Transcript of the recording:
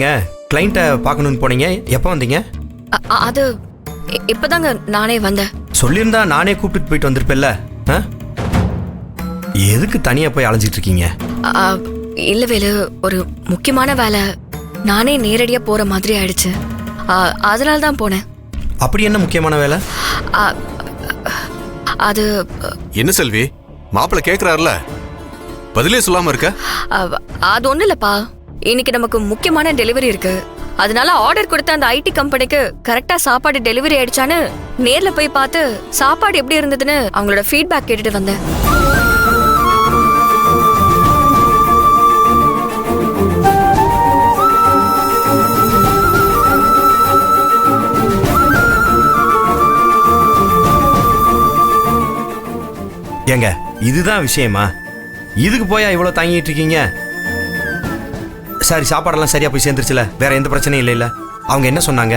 என்னங்க கிளைண்ட்டை பார்க்கணுன்னு போனீங்க, எப்போ வந்தீங்க? அது இப்பதாங்க நானே வந்தேன். சொல்லியிருந்தா நானே கூப்பிட்டு போயிட்டு வந்திருப்பேன்ல. எதுக்கு தனியாக போய் அலைஞ்சிட்டு இருக்கீங்க? இல்ல வேலு, ஒரு முக்கியமான வேலை, நானே நேரடியாக போற மாதிரி ஆயிடுச்சு. அதனால தான் போனேன். அப்படி என்ன முக்கியமான வேலை? அது என்ன செல்வி, மாப்பிள்ள கேக்குறாருல, பதிலே சொல்லாம இருக்க? அது ஒண்ணு இல்லப்பா, இன்னைக்கு நமக்கு முக்கியமான டெலிவரி இருக்கு. அதனால ஆர்டர் கொடுத்த அந்த ஐடி கம்பெனிக்கு கரெக்டா சாப்பாடு டெலிவரி ஆயிடுச்சான்னு நேர்ல போய் பார்த்து சாப்பாடு எப்படி இருந்ததுன்னு அவங்களோட ஃபீட்பேக் கேட்டுட்டு வந்தேன். ஏங்க இதுதான் விஷயமா? இதுக்கு போயா இவ்வளோ தாங்கிட்டு இருக்கீங்க? சரி, சாப்பாடெல்லாம் சரியா போய் சேர்ந்துருச்சுல, வேற எந்த பிரச்சனையும் இல்லை? அவங்க என்ன சொன்னாங்க?